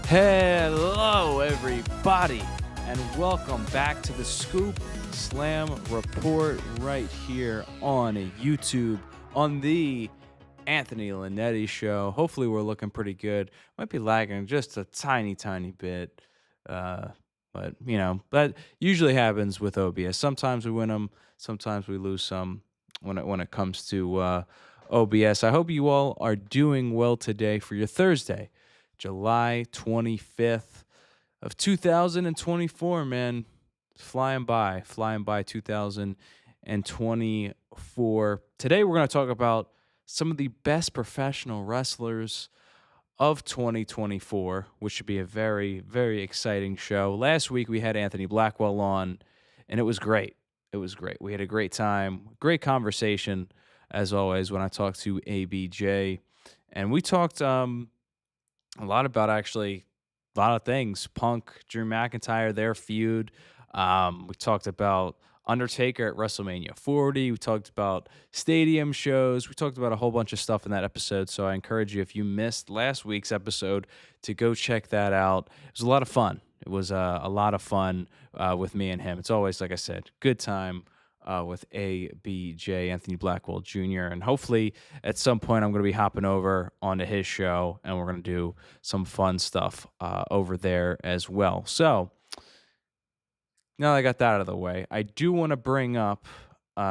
Hello, everybody, and welcome back to the Scoop Slam Report right here on YouTube on the Anthony Linetti Show. Hopefully, we're looking pretty good. Might be lagging just a tiny bit, but that usually happens with OBS. Sometimes we win them, sometimes we lose some when it comes to OBS. I hope you all are doing well today for your Thursday. July 25th of 2024, man. Flying by 2024. Today we're going to talk about some of the best professional wrestlers of 2024, which should be a very, very exciting show. Last week we had Anthony Blackwell on, and it was great. It was great. We had a great time, great conversation, as always, when I talked to ABJ. And we talked a lot about actually a lot of things. Punk, Drew McIntyre, their feud. We talked about Undertaker at WrestleMania 40. We talked about stadium shows. We talked about a whole bunch of stuff in that episode. So I encourage you, if you missed last week's episode, to go check that out. It was a lot of fun. It was a lot of fun with me and him. It's always, like I said, good time with ABJ, Anthony Blackwell Jr. And hopefully at some point I'm going to be hopping over onto his show and we're going to do some fun stuff over there as well. So now that I got that out of the way, I do want to bring up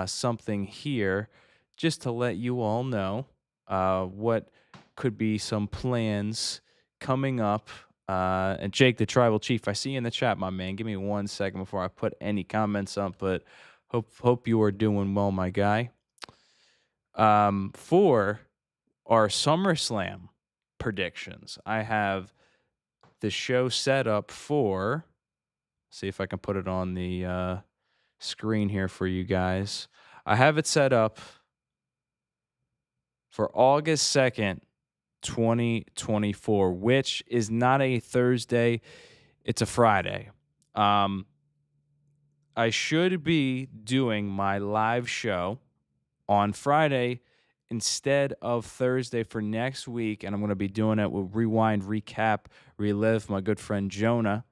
something here just to let you all know what could be some plans coming up. And Jake, the Tribal Chief, I see you in the chat, my man. Give me 1 second before I put any comments up, but Hope you are doing well, my guy. For our SummerSlam predictions, I have the show set up for. See if I can put it on the screen here for you guys. I have it set up for August 2nd, 2024, which is not a Thursday. It's a Friday. I should be doing my live show on Friday instead of Thursday for next week, and I'm going to be doing it with Rewind, Recap, Relive, my good friend Jonah,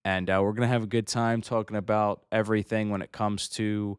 and we're going to have a good time talking about everything when it comes to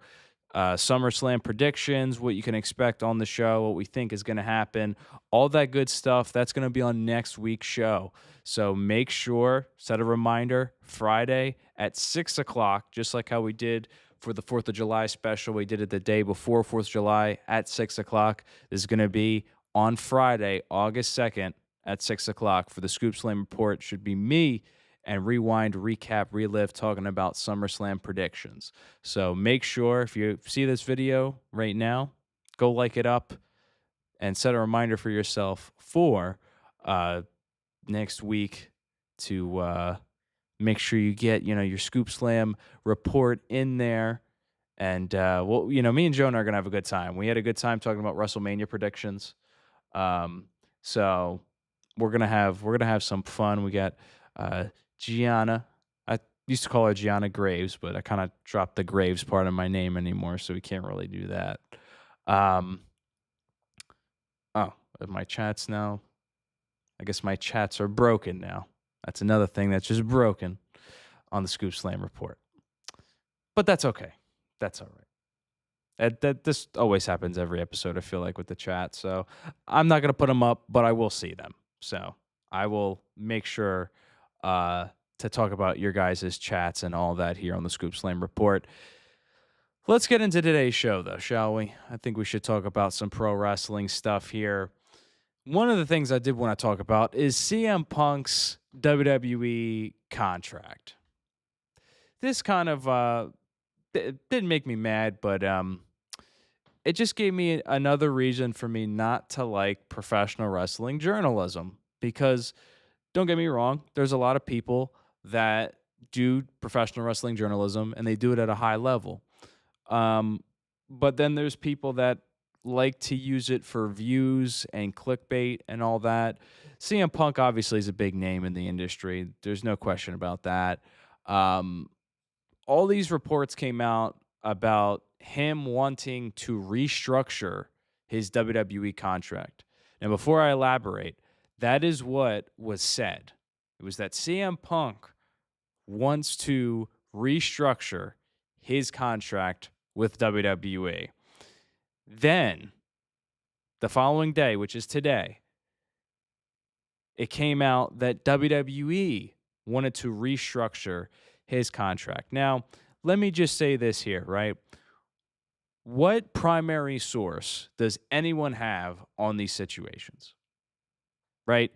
SummerSlam predictions, what you can expect on the show, what we think is going to happen, all that good stuff. That's going to be on next week's show. So make sure, set a reminder, Friday at 6 o'clock, just like how we did for the 4th of July special. We did it the day before 4th of July at 6 o'clock. This is going to be on Friday, August 2nd at 6 o'clock for the Scoop Slam Report. Should be me and Rewind, Recap, Relive talking about SummerSlam predictions. So make sure, if you see this video right now, go like it up and set a reminder for yourself for next week to make sure you get, your Scoop Slam report in there. And, me and Jonah are going to have a good time. We had a good time talking about WrestleMania predictions. So we're going to have some fun. We got Gianna. I used to call her Gianna Graves, but I kind of dropped the Graves part of my name anymore, so we can't really do that. My chats now. I guess my chats are broken now. That's another thing that's just broken on the Scoop Slam report. But that's okay. That's all right. This always happens every episode, I feel like, with the chat. So I'm not going to put them up, but I will see them. So I will make sure to talk about your guys' chats and all that here on the Scoop Slam report. Let's get into today's show, though, shall we? I think we should talk about some pro wrestling stuff here. One of the things I did want to talk about is CM Punk's WWE contract. This kind of it didn't make me mad, but it just gave me another reason for me not to like professional wrestling journalism. Because, don't get me wrong, there's a lot of people that do professional wrestling journalism, and they do it at a high level. But then there's people that like to use it for views and clickbait and all that. CM Punk obviously is a big name in the industry. There's no question about that. All these reports came out about him wanting to restructure his WWE contract. Now, before I elaborate, that is what was said. It was that CM Punk wants to restructure his contract with WWE. Then, the following day, which is today, it came out that WWE wanted to restructure his contract. Now, let me just say this here, right? What primary source does anyone have on these situations? Right?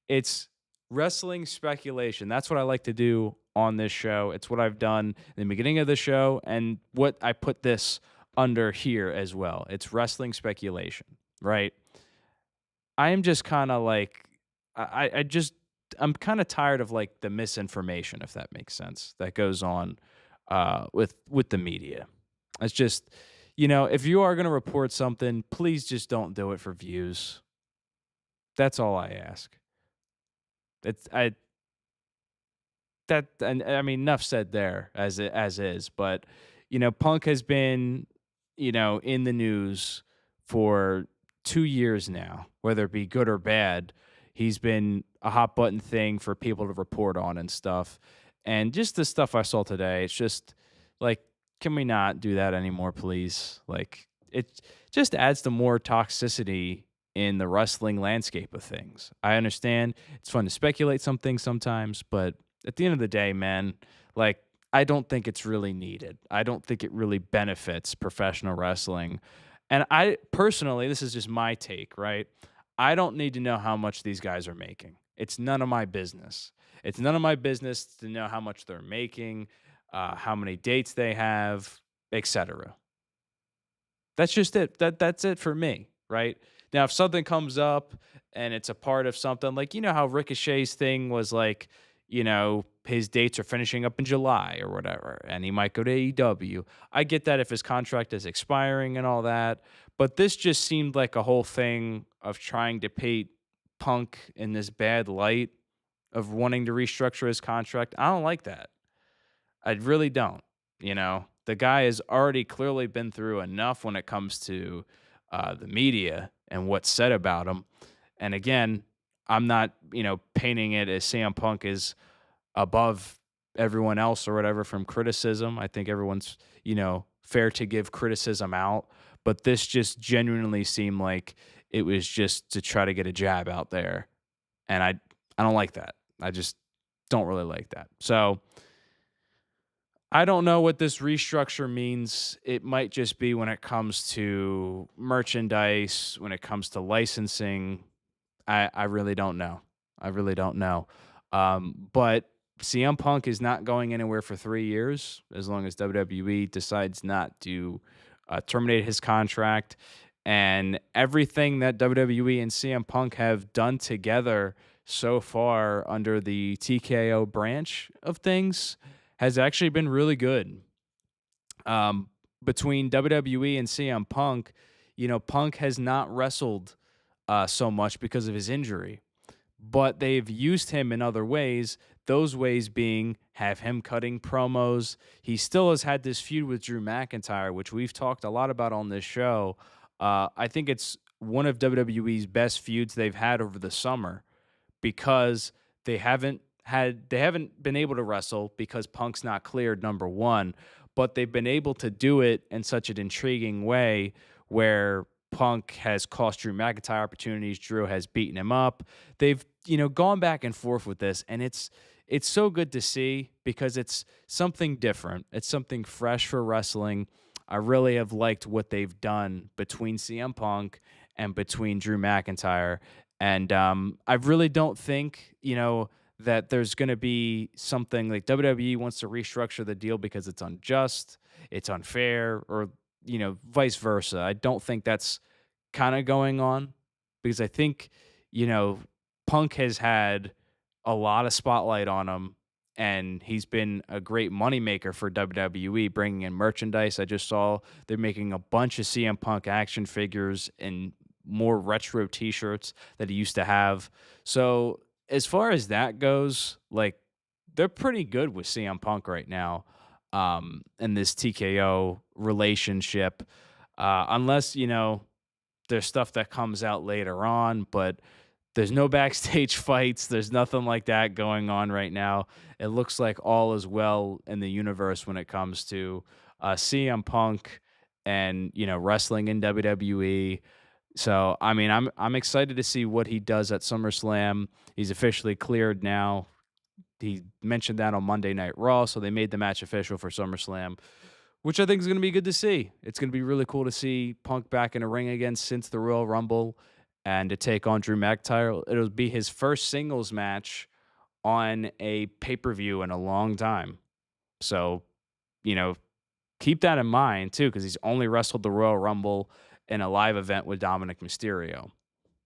It's wrestling speculation. That's what I like to do on this show. It's what I've done in the beginning of the show and what I put this under here as well. It's wrestling speculation, right? I am just kind of like I just I'm kind of tired of like the misinformation, if that makes sense, that goes on with the media. It's just, if you are going to report something, please just don't do it for views. That's all I ask. It's I that and I mean enough said there as is, but Punk has been in the news for 2 years now, whether it be good or bad. He's been a hot button thing for people to report on and stuff. And just the stuff I saw today, it's just like, can we not do that anymore, please? Like, it just adds to more toxicity in the wrestling landscape of things. I understand it's fun to speculate some things sometimes, but at the end of the day, man, like, I don't think it's really needed. I don't think it really benefits professional wrestling. And I personally, this is just my take, right? I don't need to know how much these guys are making. It's none of my business. It's none of my business to know how much they're making, how many dates they have, etc. That's just it. That's it for me, right? Now, if something comes up and it's a part of something like how Ricochet's thing was like, his dates are finishing up in July or whatever, and he might go to AEW. I get that if his contract is expiring and all that, but this just seemed like a whole thing of trying to paint Punk in this bad light of wanting to restructure his contract. I don't like that. I really don't. The guy has already clearly been through enough when it comes to the media and what's said about him. And again, I'm not, painting it as CM Punk is above everyone else or whatever from criticism. I think everyone's, fair to give criticism out. But this just genuinely seemed like it was just to try to get a jab out there. And I don't like that. I just don't really like that. So I don't know what this restructure means. It might just be when it comes to merchandise, when it comes to licensing. I really don't know. I really don't know. But CM Punk is not going anywhere for 3 years as long as WWE decides not to terminate his contract. And everything that WWE and CM Punk have done together so far under the TKO branch of things has actually been really good. Between WWE and CM Punk, Punk has not wrestled so much because of his injury, but they've used him in other ways. Those ways being have him cutting promos. He still has had this feud with Drew McIntyre, which we've talked a lot about on this show. I think it's one of WWE's best feuds they've had over the summer because they haven't been able to wrestle because Punk's not cleared, number one, but they've been able to do it in such an intriguing way where Punk has cost Drew McIntyre opportunities. Drew has beaten him up. They've, gone back and forth with this, and it's so good to see because it's something different. It's something fresh for wrestling. I really have liked what they've done between CM Punk and between Drew McIntyre. And I really don't think, that there's going to be something like WWE wants to restructure the deal because it's unjust, it's unfair, or, vice versa. I don't think that's kind of going on because I think, you know, Punk has had a lot of spotlight on him and he's been a great moneymaker for WWE, bringing in merchandise. I just saw they're making a bunch of CM Punk action figures and more retro t-shirts that he used to have. So as far as that goes, like they're pretty good with CM Punk right now, in this TKO relationship. Unless, there's stuff that comes out later on, but There's no backstage fights. There's nothing like that going on right now. It looks like all is well in the universe when it comes to CM Punk and wrestling in WWE. So I mean, I'm excited to see what he does at SummerSlam. He's officially cleared now. He mentioned that on Monday Night Raw, so they made the match official for SummerSlam, which I think is going to be good to see. It's going to be really cool to see Punk back in a ring again since the Royal Rumble and to take on Drew McIntyre. It'll be his first singles match on a pay-per-view in a long time. So, you know, keep that in mind too, because he's only wrestled the Royal Rumble in a live event with Dominic Mysterio.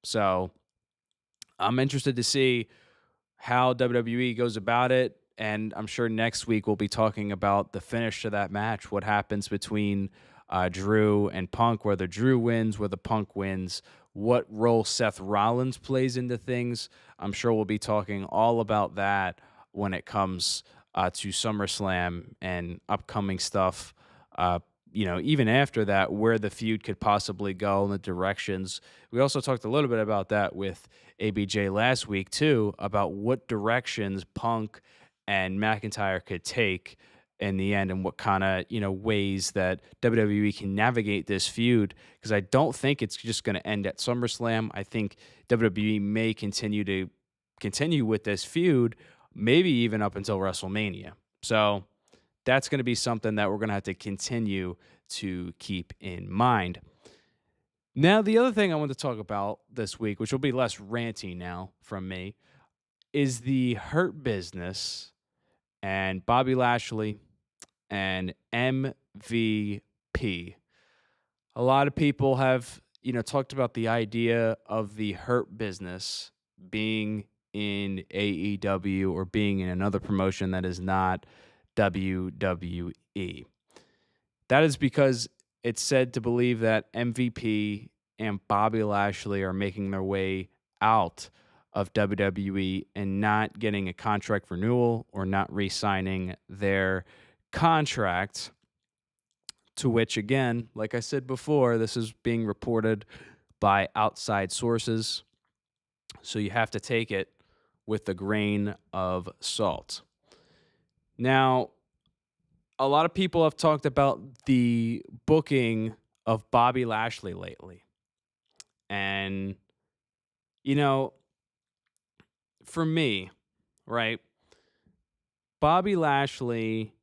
So I'm interested to see how WWE goes about it. And I'm sure next week we'll be talking about the finish to that match, what happens between Drew and Punk, whether Drew wins, whether Punk wins, what role Seth Rollins plays into things. I'm sure we'll be talking all about that when it comes to SummerSlam and upcoming stuff. Even after that, where the feud could possibly go and the directions. We also talked a little bit about that with ABJ last week, too, about what directions Punk and McIntyre could take in the end and what kind of, ways that WWE can navigate this feud. Because I don't think it's just going to end at SummerSlam. I think WWE may continue with this feud, maybe even up until WrestleMania. So that's going to be something that we're going to have to continue to keep in mind. Now, the other thing I want to talk about this week, which will be less ranty now from me, is the Hurt Business and Bobby Lashley and MVP. A lot of people have, talked about the idea of the Hurt Business being in AEW or being in another promotion that is not WWE. That is because it's said to believe that MVP and Bobby Lashley are making their way out of WWE and not getting a contract renewal or not re-signing their contract, to which, again, like I said before, this is being reported by outside sources, so you have to take it with a grain of salt. Now, a lot of people have talked about the booking of Bobby Lashley lately. And, for me, right, Bobby Lashley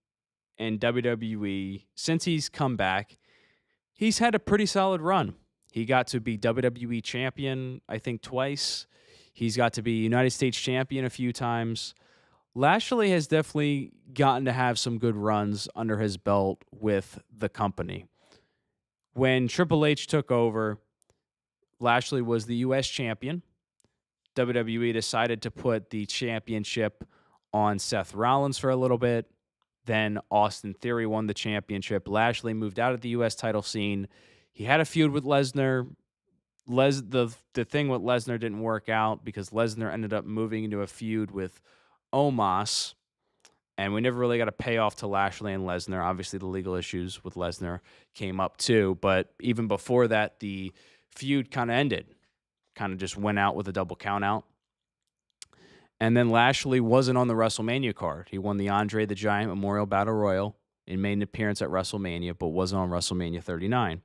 and WWE, since he's come back, he's had a pretty solid run. He got to be WWE champion, I think, twice. He's got to be United States champion a few times. Lashley has definitely gotten to have some good runs under his belt with the company. When Triple H took over, Lashley was the U.S. champion. WWE decided to put the championship on Seth Rollins for a little bit. Then Austin Theory won the championship. Lashley moved out of the U.S. title scene. He had a feud with Lesnar. The thing with Lesnar didn't work out because Lesnar ended up moving into a feud with Omos, and we never really got a payoff to Lashley and Lesnar. Obviously, the legal issues with Lesnar came up too, but even before that, the feud kind of ended. Kind of just went out with a double count out. And then Lashley wasn't on the WrestleMania card. He won the Andre the Giant Memorial Battle Royal and made an appearance at WrestleMania, but wasn't on WrestleMania 39.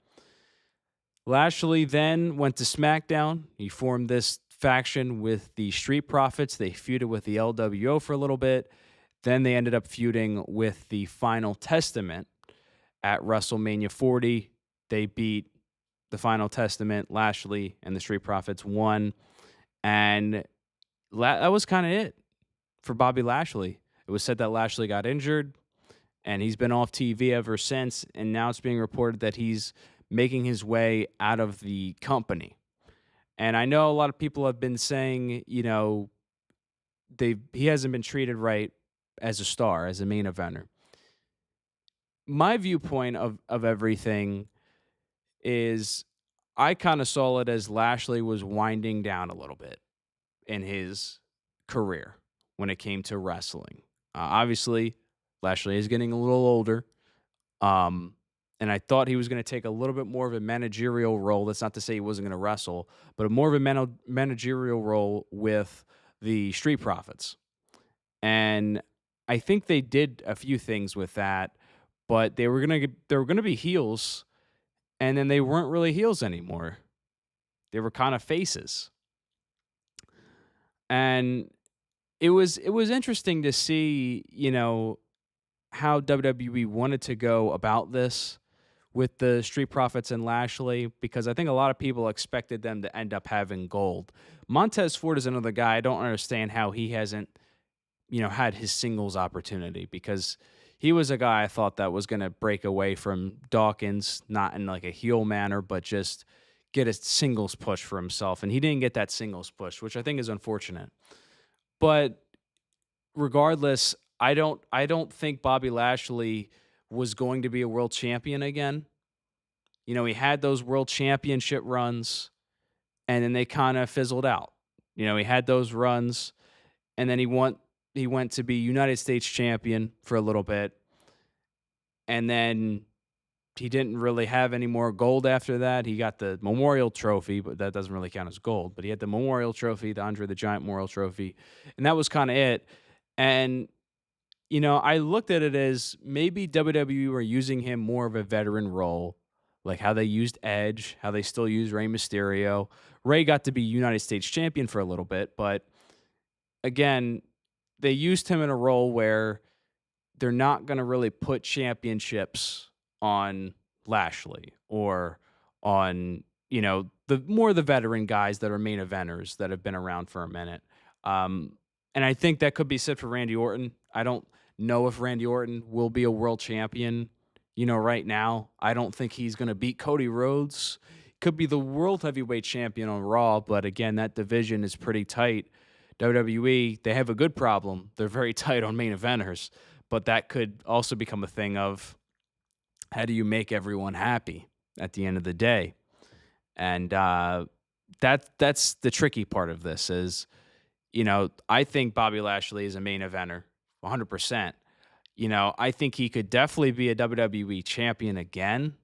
Lashley then went to SmackDown. He formed this faction with the Street Profits. They feuded with the LWO for a little bit. Then they ended up feuding with the Final Testament at WrestleMania 40. They beat the Final Testament. Lashley and the Street Profits won. And that was kind of it for Bobby Lashley. It was said that Lashley got injured, and he's been off TV ever since. And now it's being reported that he's making his way out of the company. And I know a lot of people have been saying, he hasn't been treated right as a star, as a main eventer. My viewpoint of everything is I kind of saw it as Lashley was winding down a little bit in his career when it came to wrestling. Obviously, Lashley is getting a little older. And I thought he was going to take a little bit more of a managerial role. That's not to say he wasn't going to wrestle, but a more of a managerial role with the Street Profits. And I think they did a few things with that, but they were gonna be heels, and then they weren't really heels anymore. They were kind of faces. And it was interesting to see, how WWE wanted to go about this with the Street Profits and Lashley, because I think a lot of people expected them to end up having gold. Montez Ford is another guy. I don't understand how he hasn't, had his singles opportunity, because he was a guy I thought that was going to break away from Dawkins, not in like a heel manner, but just get a singles push for himself. And he didn't get that singles push, which I think is unfortunate. But regardless, I don't think Bobby Lashley was going to be a world champion again. He had those world championship runs, and then they kind of fizzled out. He had those runs, and then he went to be United States champion for a little bit, and then he didn't really have any more gold after that. He got the Memorial Trophy, but that doesn't really count as gold. But he had the Memorial Trophy, the Andre the Giant Memorial Trophy, and that was kind of it. And I looked at it as maybe WWE were using him more of a veteran role, like how they used Edge, how they still use Rey Mysterio. Rey got to be United States champion for a little bit, but again, they used him in a role where they're not going to really put championships on Lashley or on, the veteran guys that are main eventers that have been around for a minute. Um, and I think that could be said for Randy Orton. I don't know if Randy Orton will be a world champion, right now. I don't think he's going to beat Cody Rhodes. Could be the world heavyweight champion on Raw, but again, that division is pretty tight. WWE, they have a good problem. They're very tight on main eventers, but that could also become a thing of how do you make everyone happy at the end of the day? And that's the tricky part of this is, I think Bobby Lashley is a main eventer, 100%. I think he could definitely be a WWE champion again,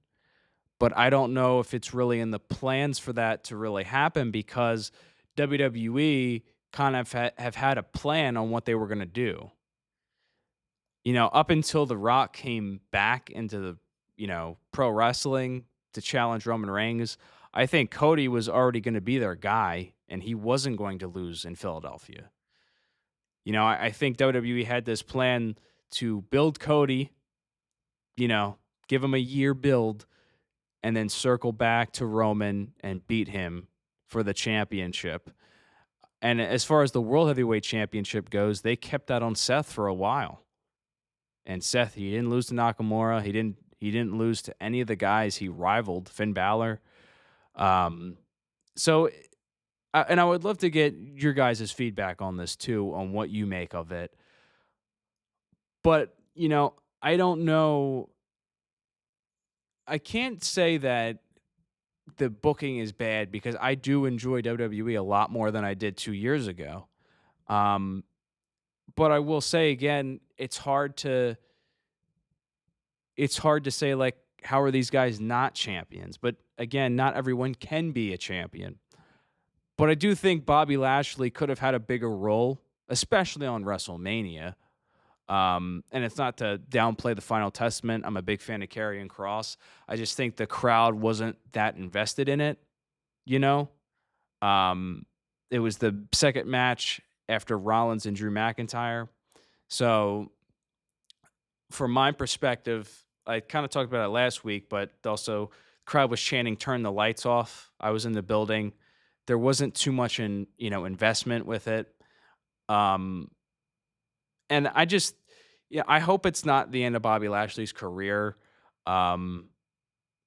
but I don't know if it's really in the plans for that to really happen, because WWE kind of have had a plan on what they were going to do. Up until The Rock came back into the, pro wrestling to challenge Roman Reigns, I think Cody was already going to be their guy, and he wasn't going to lose in Philadelphia. I think WWE had this plan to build Cody, give him a year build, and then circle back to Roman and beat him for the championship. And as far as the World Heavyweight Championship goes, they kept that on Seth for a while. And Seth, he didn't lose to Nakamura. He didn't lose to any of the guys he rivaled, Finn Balor. Um, so, and I would love to get your guys' feedback on this too, on what you make of it. But, I don't know. I can't say that the booking is bad, because I do enjoy WWE a lot more than I did 2 years ago. Um, but I will say again, it's hard to say, like, how are these guys not champions? But again, not everyone can be a champion. But I do think Bobby Lashley could have had a bigger role, especially on WrestleMania. And it's not to downplay the Final Testament. I'm a big fan of Karrion Kross. I just think the crowd wasn't that invested in it, you know? Um, it was the second match after Rollins and Drew McIntyre. So, from my perspective, I kind of talked about it last week, but also the crowd was chanting, "Turn the lights off." I was in the building. There wasn't too much investment with it. Um, and yeah, I hope it's not the end of Bobby Lashley's career. Um,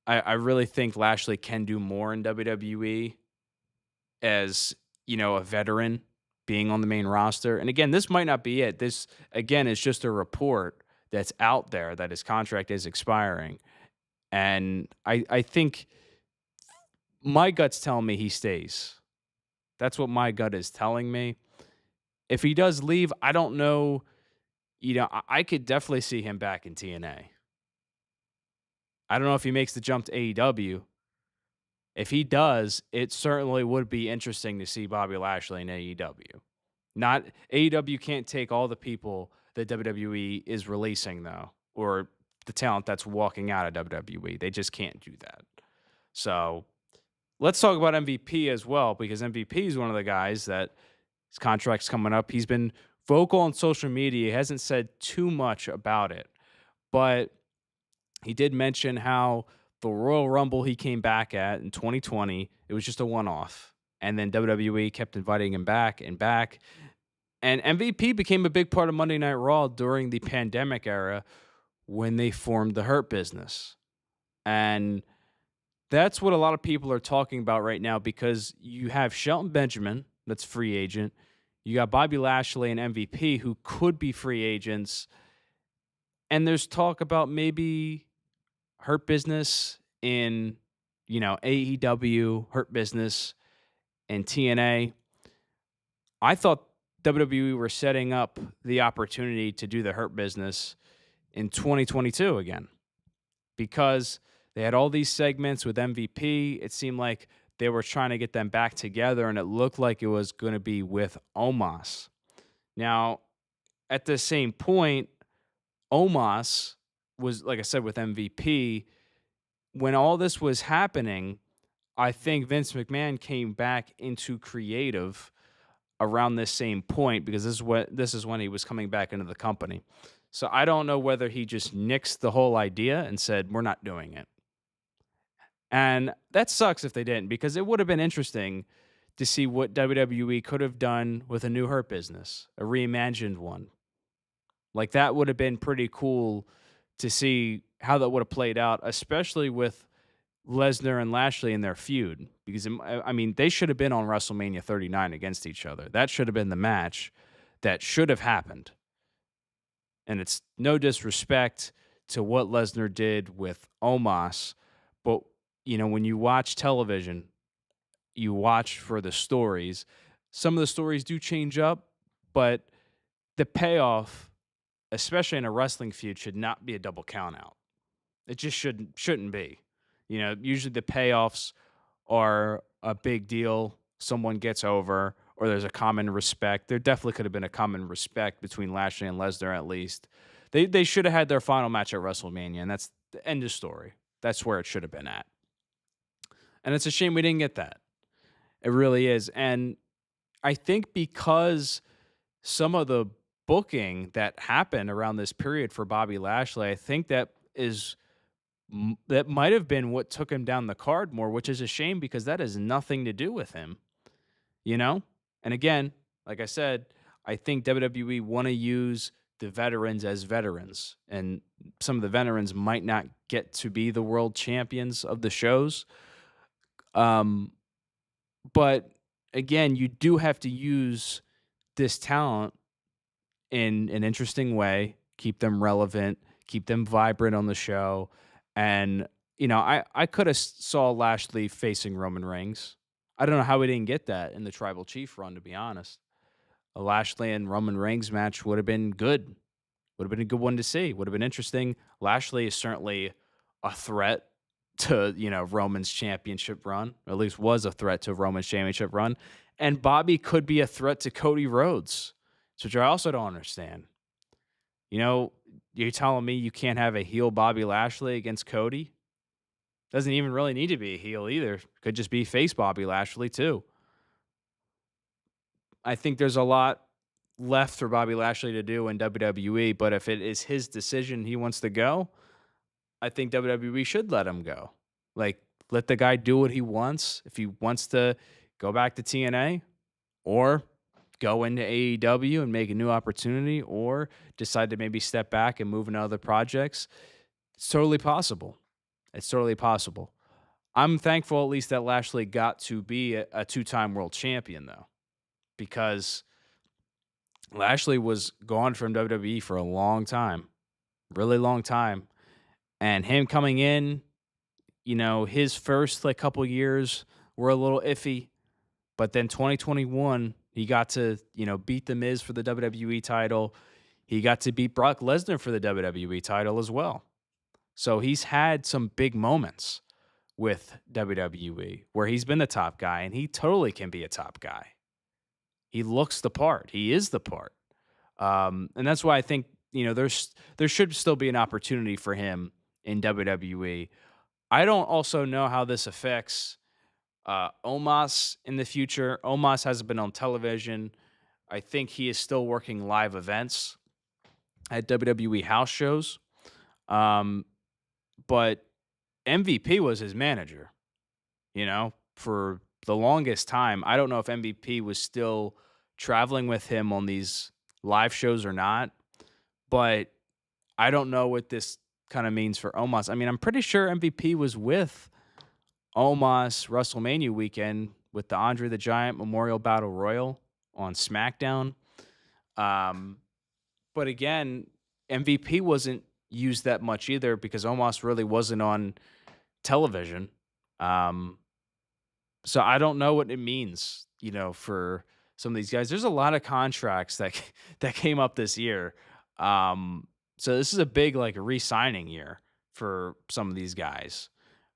I really think Lashley can do more in WWE as, a veteran being on the main roster. And again, this might not be it. This, again, is just a report that's out there that his contract is expiring. And I think my gut's telling me he stays. That's what my gut is telling me. If he does leave, I don't know. I could definitely see him back in TNA. I don't know if he makes the jump to AEW. If he does, it certainly would be interesting to see Bobby Lashley in AEW. Not AEW can't take all the people that WWE is releasing though, or the talent that's walking out of WWE. They just can't do that. So let's talk about MVP as well, because MVP is one of the guys that his contract's coming up. He's been vocal on social media. He hasn't said too much about it, but he did mention how the Royal Rumble he came back at in 2020, it was just a one off. And then WWE kept inviting him back and back. And MVP became a big part of Monday Night Raw during the pandemic era when they formed the Hurt Business. And that's what a lot of people are talking about right now, because you have Shelton Benjamin, that's free agent. You got Bobby Lashley and MVP, who could be free agents. And there's talk about maybe Hurt Business in, AEW, Hurt Business and TNA. I thought WWE were setting up the opportunity to do the Hurt Business in 2022 again, because they had all these segments with MVP. It seemed like they were trying to get them back together, and it looked like it was going to be with Omos. Now, at the same point, Omos was, like I said, with MVP. When all this was happening, I think Vince McMahon came back into creative around this same point, because this is when he was coming back into the company. So I don't know whether he just nixed the whole idea and said, we're not doing it. And that sucks if they didn't, because it would have been interesting to see what WWE could have done with a new Hurt Business, a reimagined one. Like, that would have been pretty cool to see how that would have played out, especially with Lesnar and Lashley in their feud. Because, they should have been on WrestleMania 39 against each other. That should have been the match that should have happened. And it's no disrespect to what Lesnar did with Omos, but, when you watch television, you watch for the stories. Some of the stories do change up, but the payoff, especially in a wrestling feud, should not be a double count out. It just shouldn't be. Usually the payoffs are a big deal. Someone gets over, or there's a common respect. There definitely could have been a common respect between Lashley and Lesnar, at least. They should have had their final match at WrestleMania, and that's the end of story. That's where it should have been at. And it's a shame we didn't get that. It really is. And I think because some of the booking that happened around this period for Bobby Lashley, I think that might have been what took him down the card more, which is a shame, because that has nothing to do with him, And again, like I said, I think WWE want to use the veterans as veterans, and some of the veterans might not get to be the world champions of the shows. But again, you do have to use this talent in an interesting way, keep them relevant, keep them vibrant on the show. And, I could have saw Lashley facing Roman Reigns. I don't know how we didn't get that in the Tribal Chief run, to be honest. A Lashley and Roman Reigns match would have been good. Would have been a good one to see. Would have been interesting. Lashley is certainly a threat to, Roman's championship run, or at least was a threat to Roman's championship run. And Bobby could be a threat to Cody Rhodes, which I also don't understand. You're telling me you can't have a heel Bobby Lashley against Cody? Doesn't even really need to be a heel either. Could just be face Bobby Lashley too. I think there's a lot left for Bobby Lashley to do in WWE, but if it is his decision he wants to go, I think WWE should let him go. Like, let the guy do what he wants. If he wants to go back to TNA, or go into AEW and make a new opportunity, or decide to maybe step back and move into other projects, it's totally possible. It's totally possible. I'm thankful at least that Lashley got to be a two-time world champion, though, because Lashley was gone from WWE for a long time, really long time. And him coming in, his first couple years were a little iffy, but then 2021, he got to, beat The Miz for the WWE title. He got to beat Brock Lesnar for the WWE title as well. So he's had some big moments with WWE where he's been the top guy, and he totally can be a top guy. He looks the part. He is the part. And that's why I think, there should still be an opportunity for him in WWE. I don't also know how this affects Omos in the future. Omos hasn't been on television. I think he is still working live events at WWE house shows. Um, but MVP was his manager, for the longest time. I don't know if MVP was still traveling with him on these live shows or not, but I don't know what this kind of means for Omos. I mean, I'm pretty sure MVP was with Omos WrestleMania weekend with the Andre the Giant Memorial Battle Royal on SmackDown. Um, but again, MVP wasn't used that much either because Omos really wasn't on television. Um, so I don't know what it means, for some of these guys. There's a lot of contracts that that came up this year. So this is a big like re-signing year for some of these guys.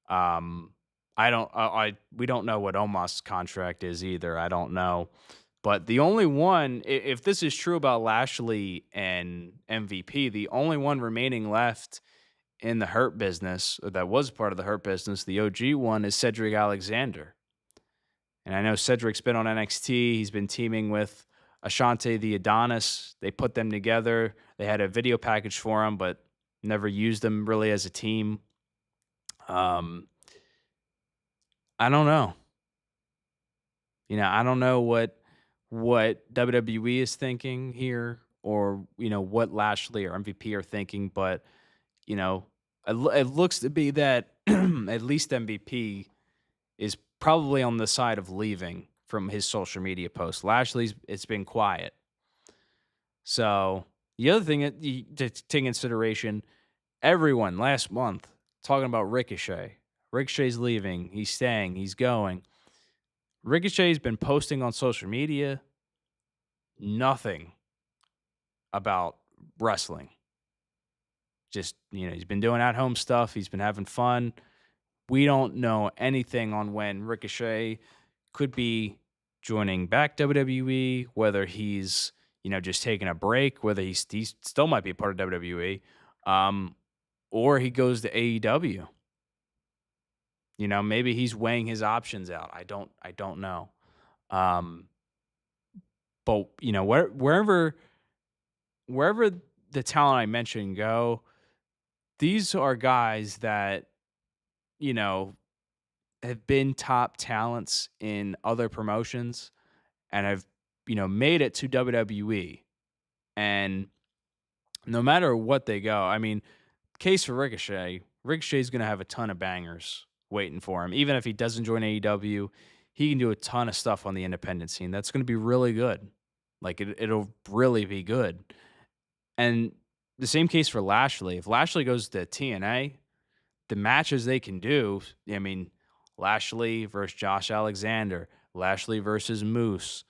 Um, I don't, we don't know what Omos' contract is either. I don't know, but the only one, if this is true about Lashley and MVP, the only one remaining left in the Hurt Business, or that was part of the Hurt Business, the OG one, is Cedric Alexander. And I know Cedric's been on NXT. He's been teaming with Ashante the Adonis. They put them together. They had a video package for him, but never used them really as a team. I don't know. I don't know what WWE is thinking here, or what Lashley or MVP are thinking, but it looks to be that at least MVP is probably on the side of leaving from his social media posts. Lashley's it's been quiet. So the other thing to take consideration, everyone last month talking about Ricochet. Ricochet's leaving. He's staying. He's going. Ricochet's been posting on social media nothing about wrestling. Just, he's been doing at home stuff. He's been having fun. We don't know anything on when Ricochet could be joining back WWE, whether he's, just taking a break, whether he still might be a part of WWE, or he goes to AEW. Maybe he's weighing his options out. I don't know. But wherever the talent I mentioned go, these are guys that you know have been top talents in other promotions and have made it to WWE. And no matter what they go, I mean, case for Ricochet, Ricochet's going to have a ton of bangers waiting for him. Even if he doesn't join AEW, he can do a ton of stuff on the independent scene. That's going to be really good. Like it'll really be good. And the same case for Lashley. If Lashley goes to TNA, the matches they can do, I mean, Lashley versus Josh Alexander, Lashley versus Moose.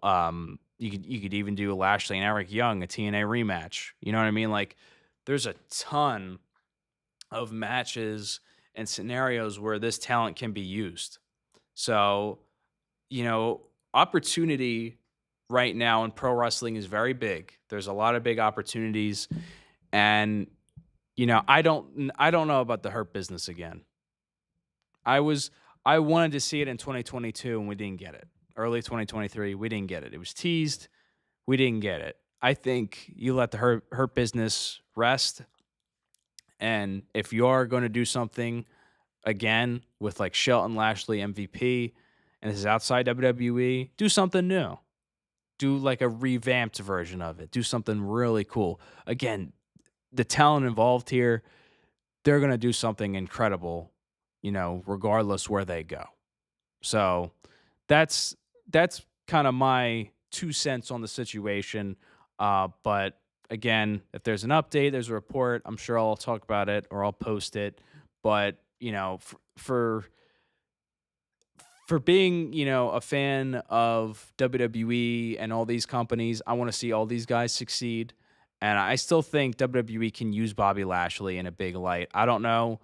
You could even do Lashley and Eric Young, a TNA rematch. You know what I mean? Like, there's a ton of matches and scenarios where this talent can be used. So, opportunity right now in pro wrestling is very big. There's a lot of big opportunities, and I don't know about the Hurt Business again. I wanted to see it in 2022 and we didn't get it. Early 2023, we didn't get it. It was teased, we didn't get it. I think you let the Hurt Business rest, and if you are going to do something again with like Shelton, Lashley, MVP, and this is outside WWE, do something new. Do like a revamped version of it. Do something really cool. Again, the talent involved here, they're going to do something incredible, regardless where they go. So that's kind of my 2 cents on the situation. But again, if there's an update, there's a report, I'm sure I'll talk about it or I'll post it. But for being, a fan of WWE and all these companies, I want to see all these guys succeed. And I still think WWE can use Bobby Lashley in a big light. I don't know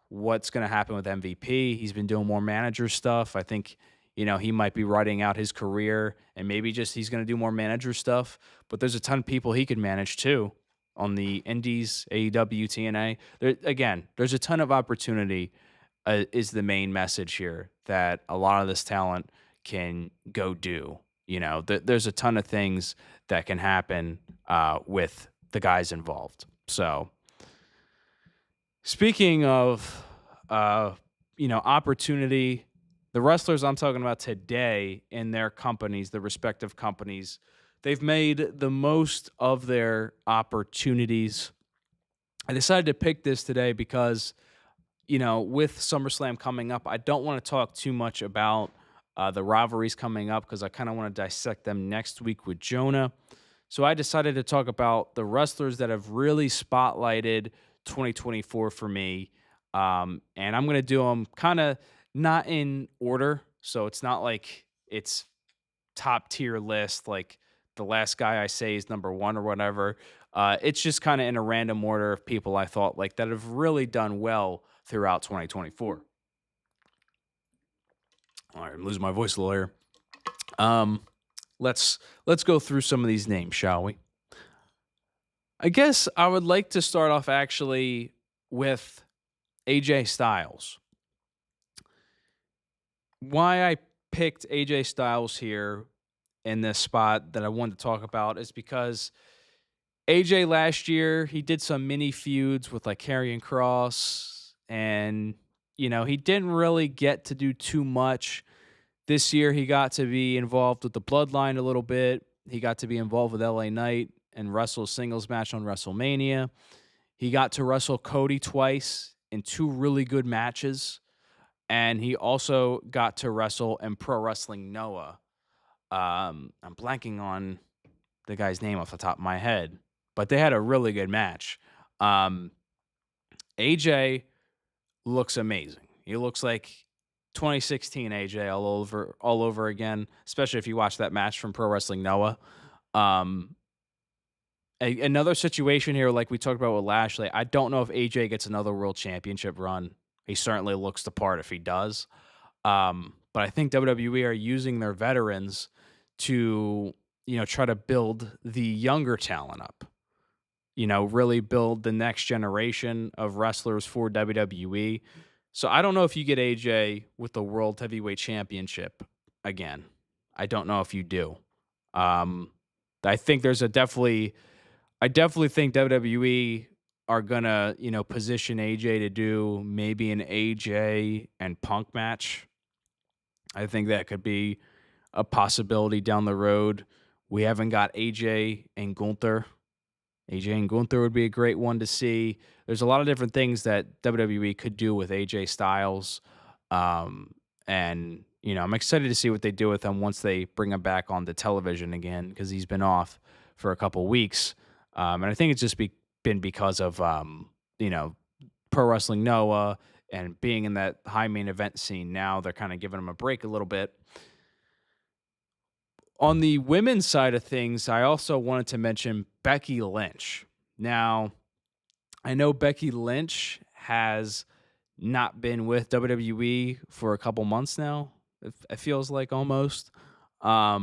what's going to happen with MVP. He's been doing more manager stuff. I think, he might be writing out his career and maybe just he's going to do more manager stuff. But there's a ton of people he could manage too on the Indies, AEW, TNA. Again, there's a ton of opportunity, is the main message here that a lot of this talent can go do. There's a ton of things that can happen with the guys involved. So, speaking of, opportunity, the wrestlers I'm talking about today in their companies, the respective companies, they've made the most of their opportunities. I decided to pick this today because, with SummerSlam coming up, I don't want to talk too much about the rivalries coming up because I kind of want to dissect them next week with Jonah. So I decided to talk about the wrestlers that have really spotlighted 2024 for me. And I'm going to do them kind of not in order. So it's not like it's top tier list, like the last guy I say is number one or whatever. It's just kind of in a random order of people I thought like that have really done well throughout 2024. All right, I'm losing my voice a little here. Let's go through some of these names, shall we? I guess I would like to start off actually with AJ Styles. Why I picked AJ Styles here in this spot that I wanted to talk about is because AJ last year, he did some mini feuds with like Karrion Kross, and he didn't really get to do too much. This year, he got to be involved with the Bloodline a little bit. He got to be involved with LA Knight and wrestle a singles match on WrestleMania. He got to wrestle Cody twice in 2 really good matches. And he also got to wrestle in Pro Wrestling Noah. I'm blanking on the guy's name off the top of my head, but they had a really good match. AJ looks amazing. He looks like 2016 AJ all over again, especially if you watch that match from Pro Wrestling Noah. Another situation here, like we talked about with Lashley, I don't know if AJ gets another world championship run. He certainly looks the part if he does. But I think WWE are using their veterans to, try to build the younger talent up. Really build the next generation of wrestlers for WWE. So I don't know if you get AJ with the World Heavyweight Championship again. I don't know if you do. I think I definitely think WWE are gonna, position AJ to do maybe an AJ and Punk match. I think that could be a possibility down the road. We haven't got AJ and Gunther. AJ and Gunther would be a great one to see. There's a lot of different things that WWE could do with AJ Styles. And, I'm excited to see what they do with him once they bring him back on the television again because he's been off for a couple weeks. And I think it's just been because of, Pro Wrestling Noah and being in that high main event scene. Now they're kind of giving him a break a little bit. On the women's side of things, I also wanted to mention Becky Lynch. Now, I know Becky Lynch has not been with WWE for a couple months now. It feels like almost, at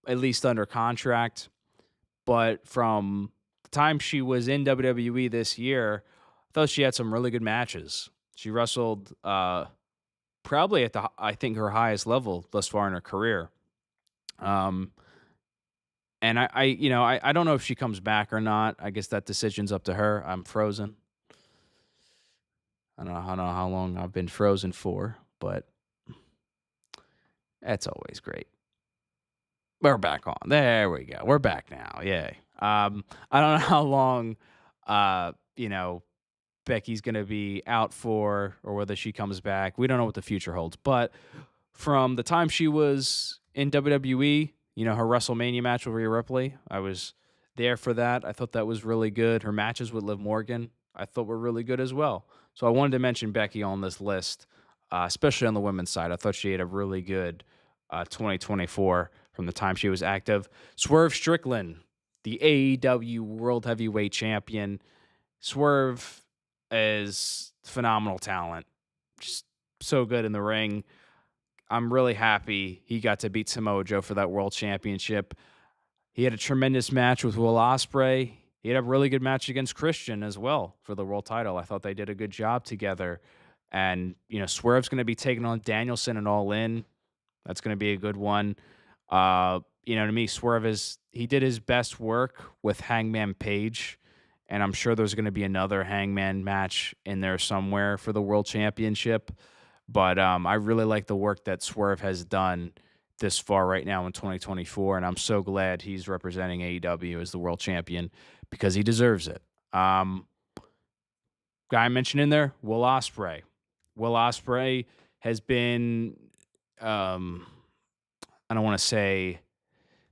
least under contract. But from the time she was in WWE this year, I thought she had some really good matches. She wrestled probably at I think her highest level thus far in her career. And I don't know if she comes back or not. I guess that decision's up to her. I'm frozen. I don't know how long I've been frozen for, but that's always great. We're back on. There we go. We're back now. Yay. I don't know how long, Becky's going to be out for or whether she comes back. We don't know what the future holds. But from the time she was in WWE, her WrestleMania match with Rhea Ripley, I was there for that. I thought that was really good. Her matches with Liv Morgan, I thought were really good as well. So I wanted to mention Becky on this list, especially on the women's side. I thought she had a really good 2024 from the time she was active. Swerve Strickland, the AEW World Heavyweight Champion. Swerve is phenomenal talent, just so good in the ring. I'm really happy he got to beat Samoa Joe for that world championship. He had a tremendous match with Will Ospreay. He had a really good match against Christian as well for the world title. I thought they did a good job together. And, Swerve's going to be taking on Danielson and All In. That's going to be a good one. To me, he did his best work with Hangman Page. And I'm sure there's going to be another Hangman match in there somewhere for the world championship. But I really like the work that Swerve has done this far right now in 2024, and I'm so glad he's representing AEW as the world champion because he deserves it. Guy I mentioned in there, Will Ospreay. Will Ospreay has been, I don't want to say,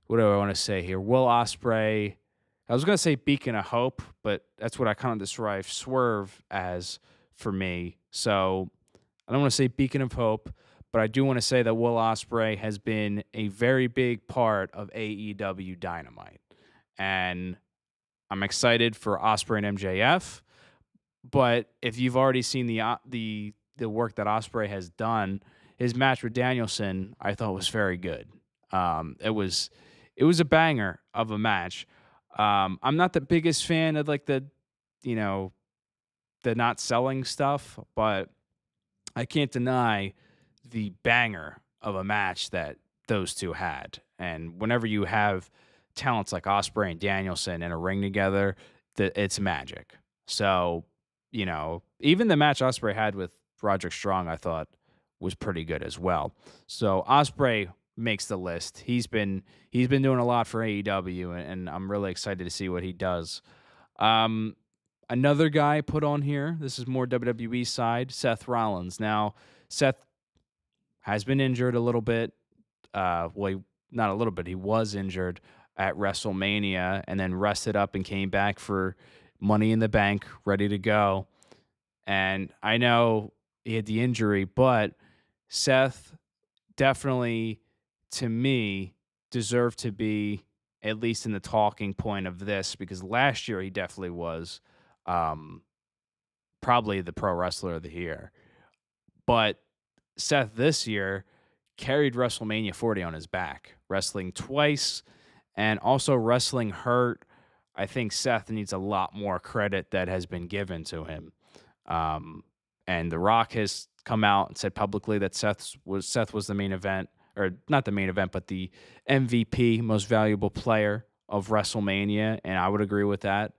what do I want to say here? Will Ospreay, I was going to say beacon of hope, but that's what I kind of describe Swerve as for me. So I don't want to say beacon of hope, but I do want to say that Will Ospreay has been a very big part of AEW Dynamite. And I'm excited for Ospreay and MJF. But if you've already seen the work that Ospreay has done, his match with Danielson, I thought was very good. It was a banger of a match. I'm not the biggest fan of like the not selling stuff, but I can't deny the banger of a match that those two had. And whenever you have talents like Ospreay and Danielson in a ring together, it's magic. So, even the match Ospreay had with Roderick Strong, I thought was pretty good as well. So Ospreay makes the list. He's been doing a lot for AEW, and I'm really excited to see what he does. Another guy put on here, this is more WWE side, Seth Rollins. Now, Seth has been injured a little bit. Not a little bit. He was injured at WrestleMania and then rested up and came back for Money in the Bank, ready to go. And I know he had the injury, but Seth definitely, to me, deserved to be at least in the talking point of this because last year he definitely was probably the pro wrestler of the year. But Seth this year carried WrestleMania 40 on his back, wrestling twice and also wrestling hurt. I think Seth needs a lot more credit that has been given to him. And The Rock has come out and said publicly that Seth was the main event, or not the main event, but the MVP, most valuable player of WrestleMania, and I would agree with that.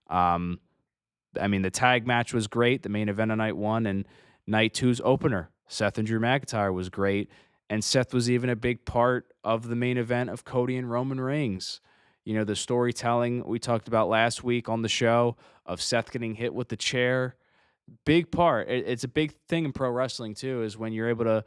The tag match was great, the main event of night one, and night two's opener, Seth and Drew McIntyre, was great. And Seth was even a big part of the main event of Cody and Roman Reigns. The storytelling we talked about last week on the show of Seth getting hit with the chair, big part. It's a big thing in pro wrestling too, is when you're able to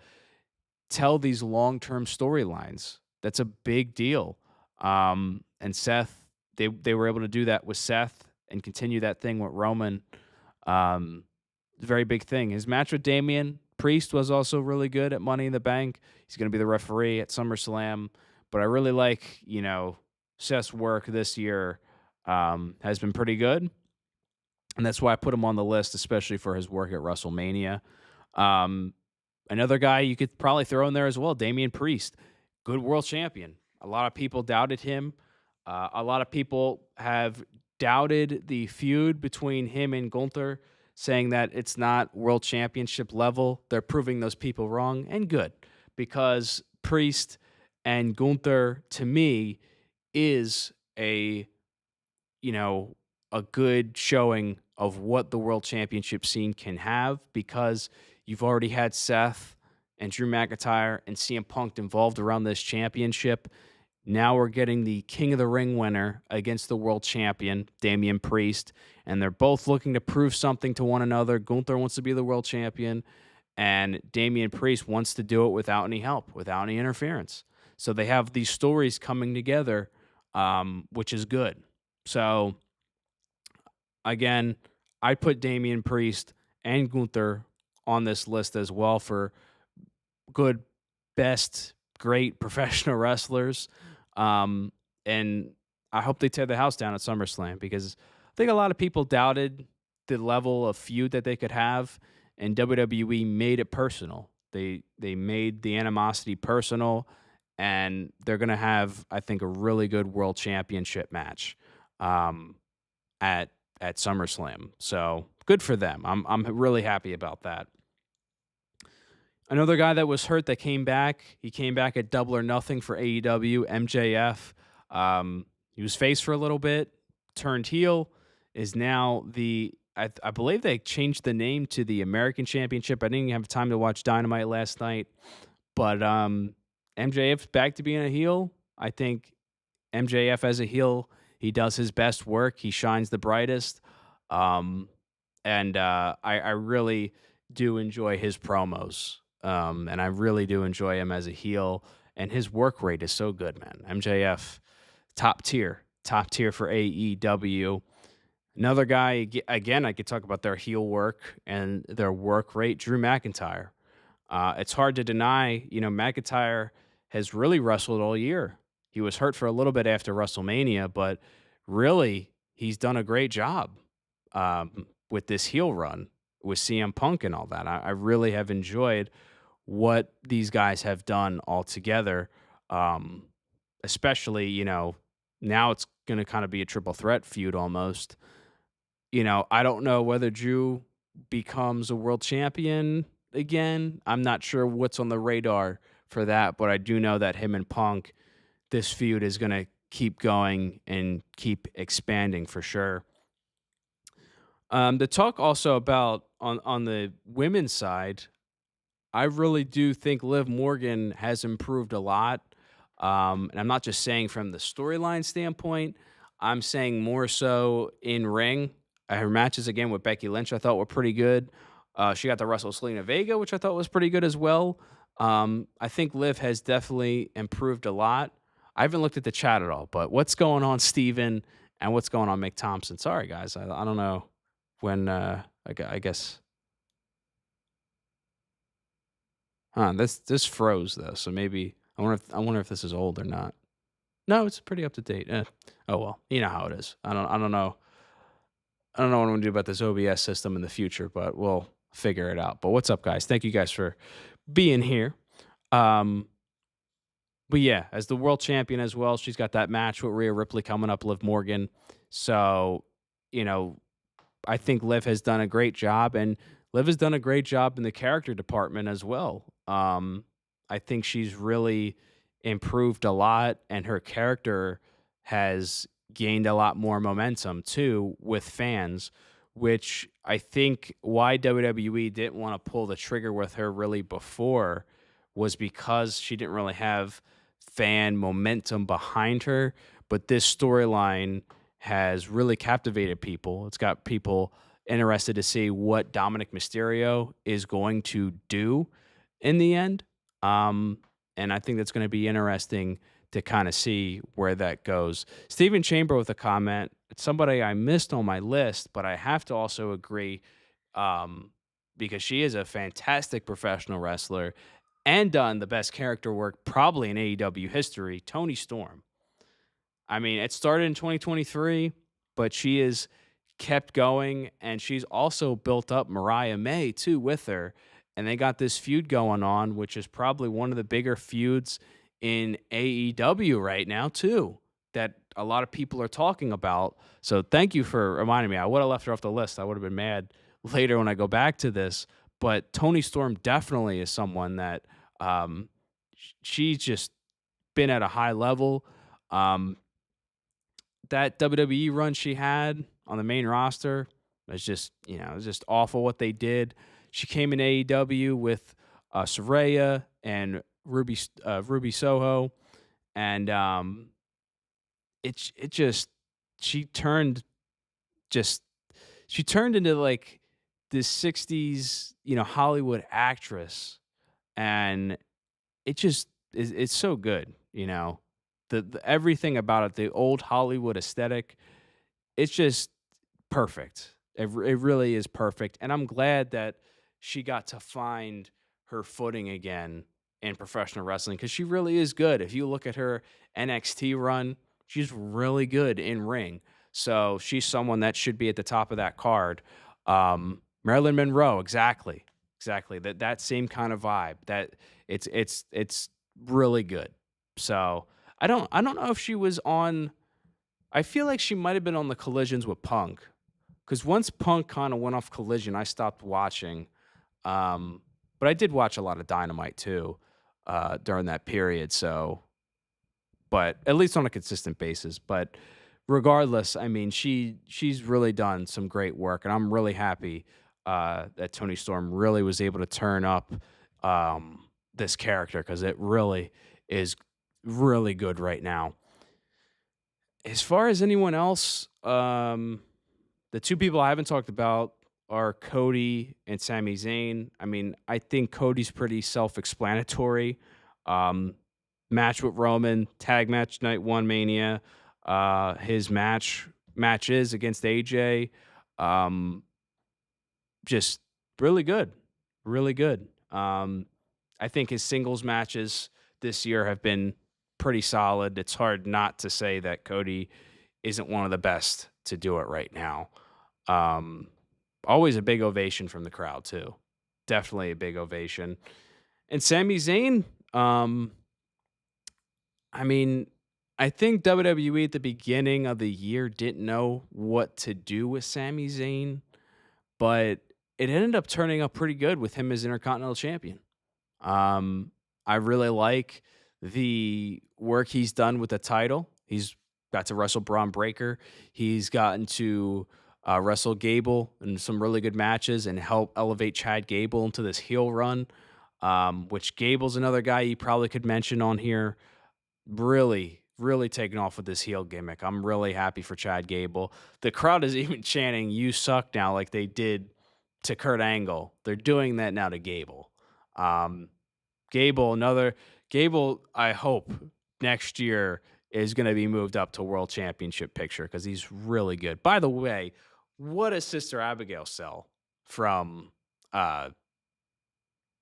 tell these long-term storylines. That's a big deal. And Seth, they were able to do that with Seth and continue that thing with Roman. Very big thing. His match with Damian Priest was also really good at Money in the Bank. He's going to be the referee at SummerSlam. But I really like, Seth's work this year has been pretty good. And that's why I put him on the list, especially for his work at WrestleMania. Another guy you could probably throw in there as well, Damian Priest, good world champion. A lot of people doubted him. A lot of people have doubted the feud between him and Gunther, saying that it's not world championship level. They're proving those people wrong, and good, because Priest and Gunther, to me, is a good showing of what the world championship scene can have, because you've already had Seth and Drew McIntyre and CM Punk involved around this championship. Now we're getting the King of the Ring winner against the world champion, Damian Priest, and they're both looking to prove something to one another. Gunther wants to be the world champion, and Damian Priest wants to do it without any help, without any interference. So they have these stories coming together, which is good. So, again, I put Damian Priest and Gunther on this list as well for good, best, great professional wrestlers. And I hope they tear the house down at SummerSlam because I think a lot of people doubted the level of feud that they could have, and WWE made it personal. They made the animosity personal, and they're gonna have, I think, a really good world championship match um, at at SummerSlam. So good for them. I'm really happy about that. Another guy that was hurt that came back. He came back at Double or Nothing for AEW. MJF. He was face for a little bit, turned heel. Is now I believe they changed the name to the American Championship. I didn't have time to watch Dynamite last night, but MJF's back to being a heel. I think MJF as a heel, he does his best work. He shines the brightest. Um, and I really do enjoy his promos. And I really do enjoy him as a heel. And his work rate is so good, man. MJF, top tier for AEW. Another guy, again, I could talk about their heel work and their work rate. Drew McIntyre. It's hard to deny, McIntyre has really wrestled all year. He was hurt for a little bit after WrestleMania, but really, he's done a great job with this heel run with CM Punk and all that. I really have enjoyed what these guys have done all together. Um, Especially, now it's going to kind of be a triple threat feud almost. I don't know whether Drew becomes a world champion again. I'm not sure what's on the radar for that, but I do know that him and Punk, this feud is going to keep going and keep expanding for sure. The talk also about on the women's side, I really do think Liv Morgan has improved a lot. And I'm not just saying from the storyline standpoint, I'm saying more so in ring. Her matches again with Becky Lynch, I thought were pretty good. She got to wrestle Selena Vega, which I thought was pretty good as well. I think Liv has definitely improved a lot. I haven't looked at the chat at all, but what's going on, Steven, and what's going on, Mick Thompson? Sorry, guys. I don't know when, I guess. Huh, this froze though, so maybe I wonder if this is old or not. No, it's pretty up to date. Oh well, you know how it is. I don't know. I don't know what I'm gonna do about this OBS system in the future, but we'll figure it out. But what's up, guys? Thank you guys for being here. Um, but yeah, as the world champion as well, she's got that match with Rhea Ripley coming up, Liv Morgan. So, you know, I think Liv has done a great job, and Liv has done a great job in the character department as well. I think she's really improved a lot, and her character has gained a lot more momentum too with fans, which I think why WWE didn't want to pull the trigger with her really before was because she didn't really have fan momentum behind her. But this storyline has really captivated people. It's got people interested to see what Dominic Mysterio is going to do in the end. And I think that's going to be interesting to kind of see where that goes. Stephen Chamber with a comment. It's somebody I missed on my list, but I have to also agree because she is a fantastic professional wrestler and done the best character work probably in AEW history. Tony Storm. I mean, it started in 2023, but she has kept going, and she's also built up Mariah May too with her. And they got this feud going on, which is probably one of the bigger feuds in AEW right now, too, that a lot of people are talking about. So thank you for reminding me. I would have left her off the list. I would have been mad later when I go back to this. But Tony Storm definitely is someone that she's just been at a high level. Um, that WWE run she had on the main roster was just, it was just awful what they did. She came in AEW with Saraya and Ruby Soho, and it just she turned just she turned into like this '60s Hollywood actress, and it just it's so good, the everything about it, the old Hollywood aesthetic, it's just perfect. It really is perfect, and I'm glad that she got to find her footing again in professional wrestling because she really is good. If you look at her NXT run She's really good in ring. So she's someone that should be at the top of that card. Marilyn Monroe, exactly. Exactly. That same kind of vibe. That it's really good. So I don't know if she was on. I feel like she might have been on the collisions with Punk. Because once Punk kind of went off Collision, I stopped watching. Um, but I did watch a lot of Dynamite too during that period. So, but at least on a consistent basis. But regardless, I mean, she's really done some great work, and I'm really happy that Tony Storm really was able to turn up this character because it really is really good right now. As far as anyone else, the two people I haven't talked about are Cody and Sami Zayn. I mean, I think Cody's pretty self-explanatory. Um, Match with Roman, tag match night one Mania. His matches against AJ, um, just really good, really good. I think his singles matches this year have been pretty solid. It's hard not to say that Cody isn't one of the best to do it right now. Um, Always a big ovation from the crowd too. Definitely a big ovation. And Sami Zayn, I mean, I think WWE at the beginning of the year didn't know what to do with Sami Zayn, but it ended up turning out pretty good with him as Intercontinental Champion. Um, I really like the work he's done with the title. He's got to wrestle Braun Breaker. He's gotten to wrestle Gable in some really good matches and help elevate Chad Gable into this heel run. Which Gable's another guy you probably could mention on here. Really, really taking off with this heel gimmick. I'm really happy for Chad Gable. The crowd is even chanting "You suck" now, like they did to Kurt Angle. They're doing that now to Gable. Um, Gable, I hope next year is going to be moved up to world championship picture because he's really good. By the way, what a Sister Abigail sell from uh,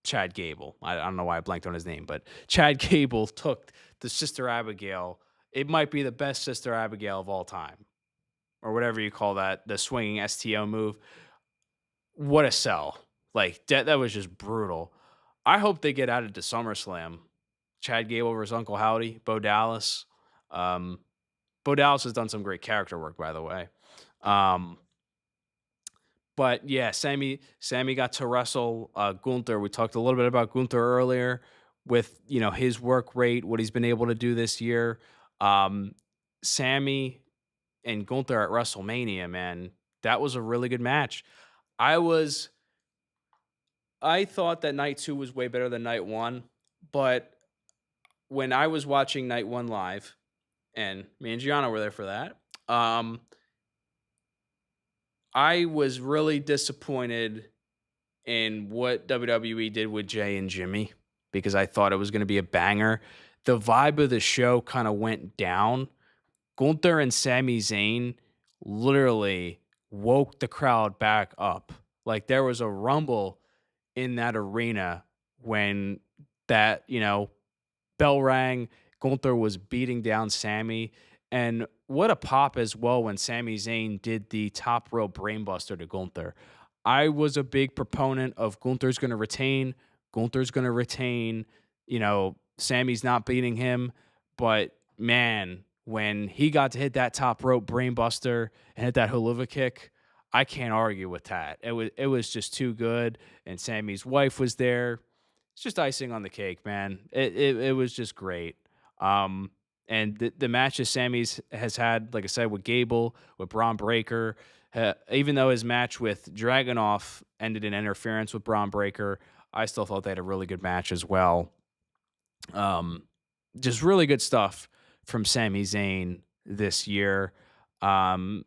Chad Gable. I don't know why I blanked on his name, but Chad Gable took the Sister Abigail. It might be the best Sister Abigail of all time, or whatever you call that, the swinging STO move. What a sell. Like, that was just brutal. I hope they get added to SummerSlam. Chad Gable versus Uncle Howdy, Bo Dallas. Um, Bo Dallas has done some great character work, by the way. Um, but yeah, Sammy got to wrestle Gunther. We talked a little bit about Gunther earlier with his work rate, what he's been able to do this year. Um, Sammy and Gunther at WrestleMania, man, that was a really good match. I was I thought that night two was way better than night one, but when I was watching night one live, and me and Gianna were there for that, I was really disappointed in what WWE did with Jay and Jimmy because I thought it was going to be a banger. The vibe of the show kind of went down. Gunther and Sami Zayn literally woke the crowd back up. Like there was a rumble in that arena when that, bell rang. Gunther was beating down Sammy. And what a pop as well when Sami Zayn did the top rope brainbuster to Gunther. I was a big proponent of Gunther's going to retain. Gunther's going to retain. Sammy's not beating him. But man, when he got to hit that top rope brainbuster and hit that haluva kick, I can't argue with that. It was just too good. And Sammy's wife was there. It's just icing on the cake, man. It was just great. And the matches Sammy's has had, like I said, with Gable, with Braun Breaker, even though his match with Dragunov ended in interference with Braun Breaker, I still thought they had a really good match as well. Just really good stuff from Sami Zayn this year. Um,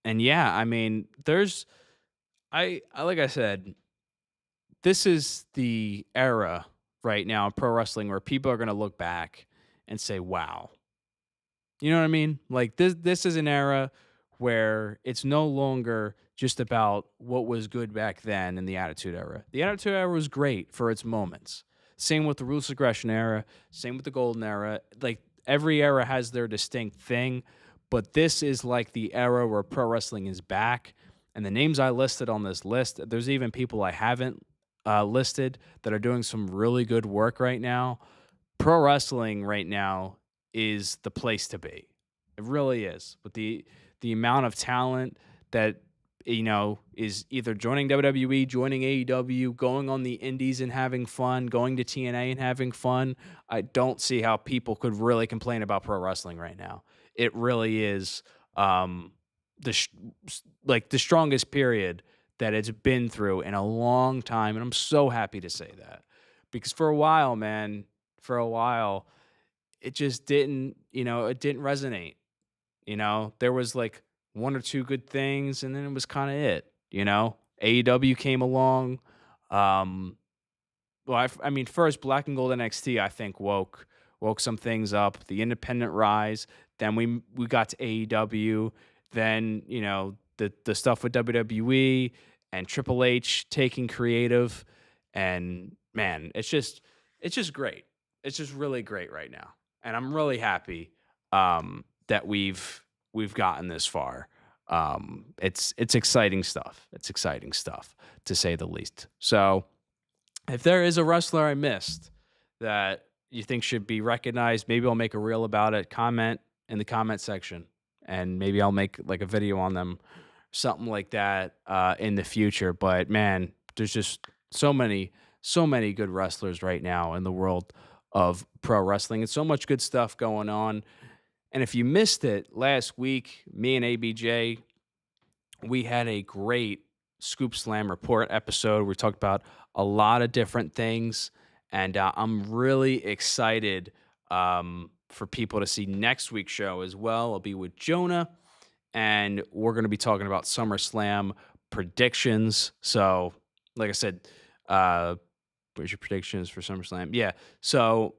and yeah, I mean, I like I said, this is the era right now in pro wrestling where people are going to look back and say, "Wow." You know what I mean? Like this is an era where it's no longer just about what was good back then in the Attitude Era. The Attitude Era was great for its moments. Same with the Ruthless Aggression era, same with the Golden Era. Like every era has their distinct thing, but this is like the era where pro wrestling is back. And the names I listed on this list, there's even people I haven't listed that are doing some really good work right now. Pro wrestling right now is the place to be. It really is. With the amount of talent that is either joining WWE, joining AEW, going on the indies and having fun, going to TNA and having fun, I don't see how people could really complain about pro wrestling right now. It really is the strongest period that it's been through in a long time, and I'm so happy to say that, because for a while, man, it just didn't resonate. There was like one or two good things, and then it was kind of it. AEW came along. Well, I mean, first Black and Gold NXT, I think woke some things up. The independent rise. Then we got to AEW. Then the stuff with WWE and Triple H taking creative, and man, it's just great. It's just really great right now, and I'm really happy that we've gotten this far. It's exciting stuff. It's exciting stuff, to say the least. So, if there is a wrestler I missed that you think should be recognized, maybe I'll make a reel about it. Comment in the comment section, and maybe I'll make like a video on them, something like that in the future. But man, there's just so many good wrestlers right now in the world of pro wrestling, and so much good stuff going on. And if you missed it last week, me and ABJ, we had a great Scoop Slam Report episode. We talked about a lot of different things, and I'm really excited for people to see next week's show as well. I'll be with Jonah, and we're going to be talking about SummerSlam predictions. So, like I said, where's your predictions for SummerSlam? Yeah, so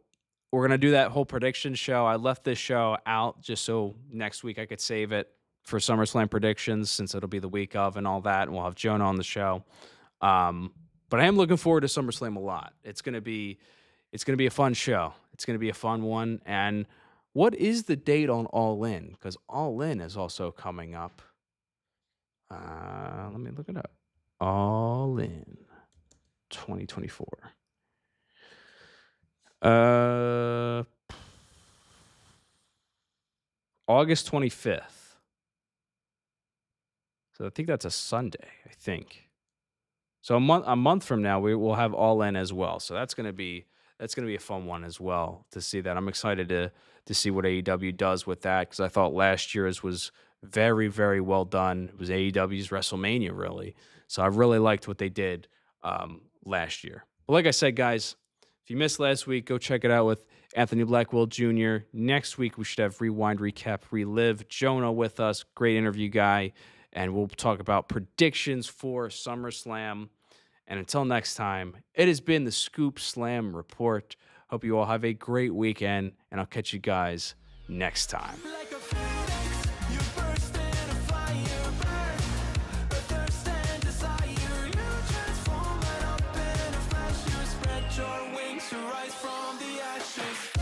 we're going to do that whole prediction show. I left this show out just so next week I could save it for SummerSlam predictions, since it'll be the week of and all that, and we'll have Jonah on the show. But I am looking forward to SummerSlam a lot. It's going to be a fun show. It's going to be a fun one. And what is the date on All In? Because All In is also coming up. Let me look it up. All In 2024. August 25th. So I think that's a Sunday, I think. So a month from now, we will have All In as well. So that's gonna be a fun one as well to see that. I'm excited to see what AEW does with that, because I thought last year's was very, very well done. It was AEW's WrestleMania, really. So I really liked what they did last year. But like I said, guys, if you missed last week, go check it out with Anthony Blackwell Jr. Next week, we should have Rewind, Recap, Relive. Jonah with us, great interview guy. And we'll talk about predictions for SummerSlam. And until next time, it has been the Scoop Slam Report. Hope you all have a great weekend, and I'll catch you guys next time. Like a phoenix, you burst into fire, burn, a thirst and desire. You transform right up in a flash. You spread your wings to rise from the ashes.